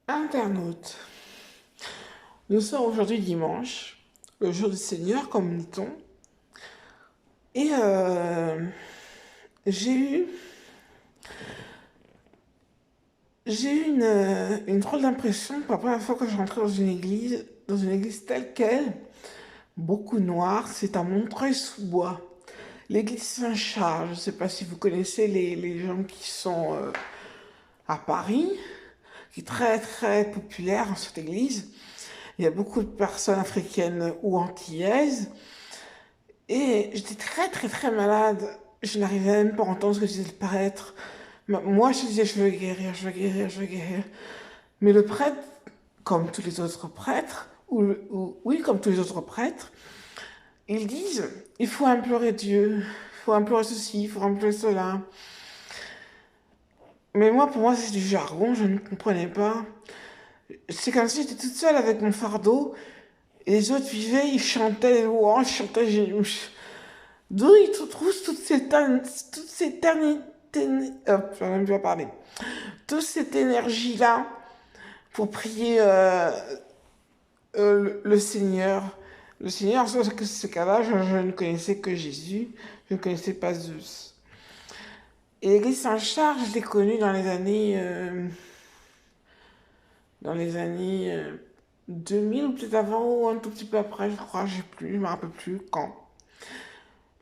Internaute, nous sommes aujourd'hui dimanche, le jour du Seigneur, comme dit-on, et j'ai eu, j'ai eu une drôle d'impression pour la première fois que je rentrais dans une église telle quelle, beaucoup noir, c'est à Montreuil-sous-Bois, l'église Saint-Charles. Je ne sais pas si vous connaissez les gens qui sont à Paris, qui est très très populaire dans cette église. Il y a beaucoup de personnes africaines ou antillaises. Et j'étais très très très malade. Je n'arrivais même pas à entendre ce que disait le prêtre. Moi, je disais, je veux guérir, je veux guérir, je veux guérir. Mais le prêtre, comme tous les autres prêtres, oui, comme tous les autres prêtres, ils disent, il faut implorer Dieu, il faut implorer ceci, il faut implorer cela. Mais moi, pour moi, c'est du jargon, je ne comprenais pas. C'est comme si j'étais toute seule avec mon fardeau, et les autres vivaient, ils chantaient les louanges, ils chantaient d'où ils trouvent toute cette éternité, hop, j'en ai même pas parler, toute cette énergie-là pour prier le Seigneur. Le Seigneur, sauf que ce cas-là, je ne connaissais que Jésus, je ne connaissais pas Zeus. Et l'église Saint-Charles, je l'ai connue dans les années 2000 ou peut-être avant ou un tout petit peu après, je crois, je me rappelle plus quand.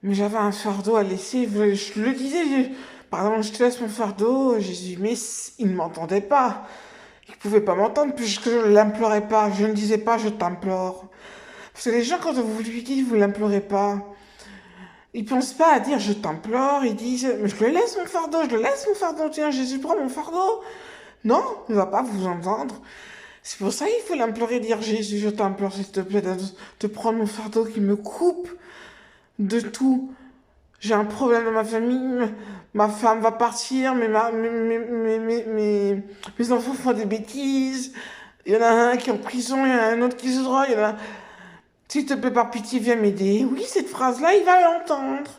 Mais j'avais un fardeau à laisser. Je le disais, par exemple, je te laisse mon fardeau, Jésus. Mais il ne m'entendait pas. Il ne pouvait pas m'entendre puisque je ne l'implorais pas. Je ne disais pas, je t'implore. Parce que les gens, quand vous lui dites, vous ne l'implorez pas, ils ne pensent pas à dire, je t'implore. Ils disent, mais je le laisse mon fardeau, je le laisse mon fardeau. Tiens, Jésus, prends mon fardeau. Non, il ne va pas vous entendre. C'est pour ça qu'il faut l'implorer, dire, Jésus, je t'implore, s'il te plaît, de prendre mon fardeau qui me coupe de tout. J'ai un problème dans ma famille, ma femme va partir, mes enfants font des bêtises, il y en a un qui est en prison, il y en a un autre qui se drogue, il y en a... S'il te plaît, par pitié, viens m'aider. Oui, cette phrase-là, il va l'entendre.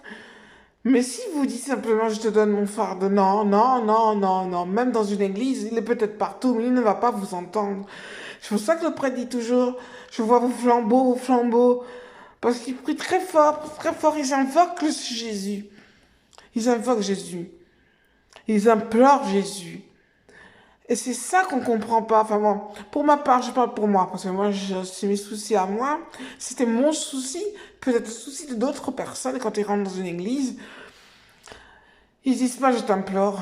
Mais si vous dites simplement, je te donne mon fardeau, non, non, non, non, non, même dans une église, il est peut-être partout, mais il ne va pas vous entendre. C'est pour ça que le prêtre dit toujours, je vois vos flambeaux, parce qu'ils prient très fort, ils invoquent le Jésus. Ils invoquent Jésus. Ils implorent Jésus. Et c'est ça qu'on comprend pas. Enfin bon, pour ma part, je parle pour moi, parce que moi, c'est mes soucis à moi. C'était mon souci, peut-être le souci de d'autres personnes quand ils rentrent dans une église. Ils disent pas je t'implore.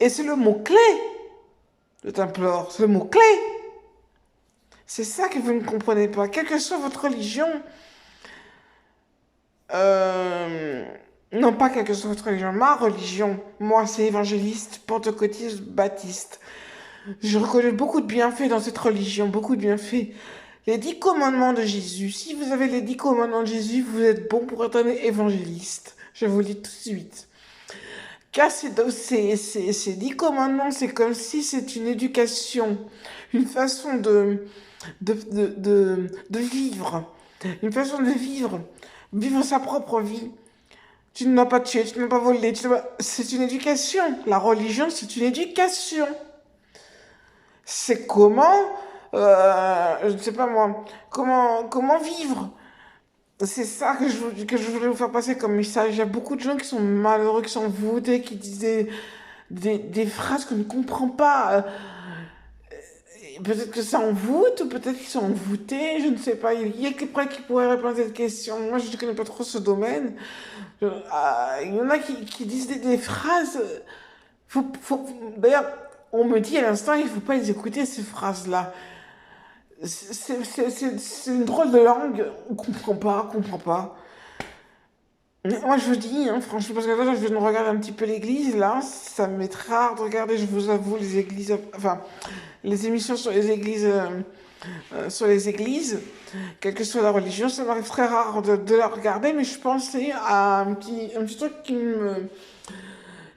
Et c'est le mot-clé, je t'implore. C'est le mot-clé. C'est ça que vous ne comprenez pas. Quelle que soit votre religion, euh, non pas quelle que soit votre religion, ma religion, moi c'est évangéliste, pentecôtiste, baptiste. Je reconnais beaucoup de bienfaits dans cette religion, beaucoup de bienfaits. Les 10 commandements de Jésus. Si vous avez les 10 commandements de Jésus, vous êtes bon pour être un évangéliste. Je vous le dis tout de suite. Car ces 10 commandements, c'est comme si c'est une éducation, une façon de vivre. Une façon de vivre. Vivre sa propre vie. Tu ne dois pas tuer, tu ne dois pas voler. C'est une éducation. La religion, c'est une éducation. C'est comment, je ne sais pas moi, comment vivre. C'est ça que je voulais vous faire passer comme message. Il y a beaucoup de gens qui sont malheureux, qui sont voûtés, qui disent des phrases qu'on ne comprend pas. Peut-être que ça envoûte, ou peut-être qu'ils sont envoûtés, je ne sais pas. Il y a quelqu'un qui pourrait répondre à cette question. Moi, je ne connais pas trop ce domaine. Il y en a qui disent des phrases. D'ailleurs, on me dit à l'instant, il ne faut pas les écouter, ces phrases-là. C'est une drôle de langue, on comprend pas. Mais moi je vous dis, hein, franchement, parce que là je viens de regarder un petit peu l'église, là, ça m'est très rare de regarder, je vous avoue, les églises, enfin, les émissions sur les églises, quelle que soit la religion, ça m'arrive très rare de la regarder, mais je pensais à un petit truc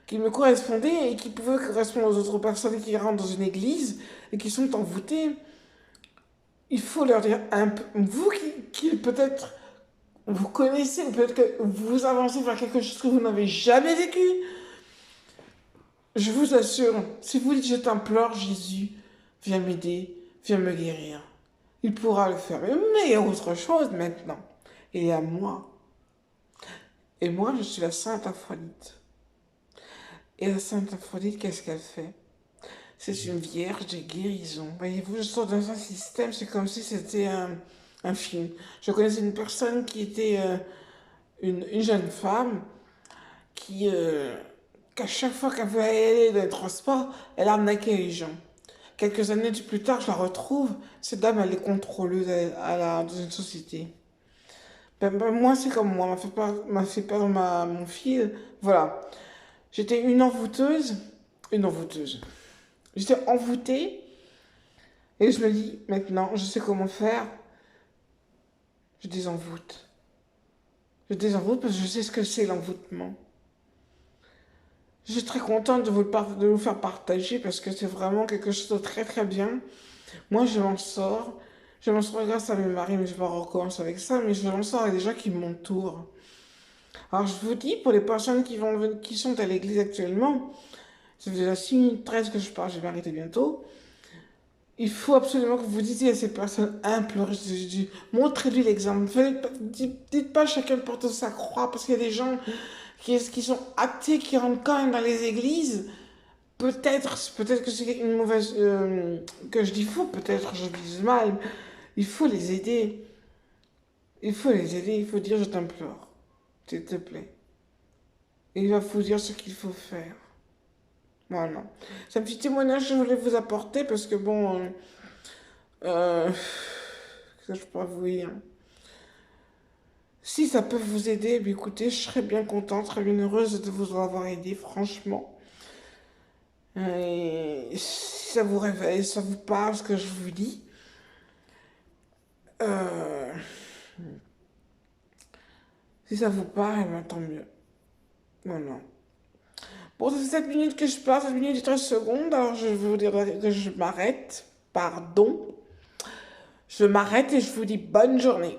qui me correspondait et qui pouvait correspondre aux autres personnes qui rentrent dans une église et qui sont envoûtées. Il faut leur dire un peu, vous qui peut-être vous connaissez, peut-être que vous avancez vers quelque chose que vous n'avez jamais vécu, je vous assure, si vous dites je t'implore Jésus, viens m'aider, viens me guérir. Il pourra le faire. Mais il y a autre chose maintenant. Il y a moi. Et moi, je suis la Sainte Aphrodite. Et la Sainte Aphrodite, qu'est-ce qu'elle fait? C'est une vierge de guérison. Voyez-vous, je sors dans un système, c'est comme si c'était un film. Je connaissais une personne qui était une jeune femme qui, qu'à chaque fois qu'elle voulait aller dans les transports, elle arnaquait les gens. Quelques années plus tard, je la retrouve. Cette dame, elle est contrôleuse dans une société. Moi, c'est comme moi, m'a fait perdre mon fil. Voilà. J'étais une envoûteuse. J'étais envoûtée et je me dis, maintenant, je sais comment faire. Je désenvoûte. Je désenvoûte parce que je sais ce que c'est l'envoûtement. Je suis très contente de vous faire partager parce que c'est vraiment quelque chose de très très bien. Moi, je m'en sors. Je m'en sors grâce à mes maris, mais je vais pas recommencer avec ça, mais je m'en sors avec des gens qui m'entourent. Alors, je vous dis, pour les personnes qui sont à l'église actuellement, ça fait déjà 6 minutes 13 que je parle, je vais arrêter bientôt. Il faut absolument que vous disiez à ces personnes implorées de Jésus, montrez-lui l'exemple. Dites pas chacun porte sa croix, parce qu'il y a des gens qui sont athées, qui rentrent quand même dans les églises. Peut-être que c'est une mauvaise... que je dis faux, peut-être je dis mal. Il faut les aider. Il faut les aider, il faut dire je t'implore, s'il te plaît. Et il va vous dire ce qu'il faut faire. Voilà. C'est un petit témoignage que je voulais vous apporter parce que bon... qu'est-ce que je pourrais vous dire? Si ça peut vous aider, bien écoutez, je serais bien contente, très bien heureuse de vous avoir aidé, franchement. Et si ça vous réveille, ça vous parle, ce que je vous dis, euh, si ça vous parle, eh ben, tant mieux. Voilà. Bon, ça fait 7 minutes que je parle, 7 minutes et 13 secondes, alors je vais vous dire que je m'arrête. Pardon. Je m'arrête et je vous dis bonne journée.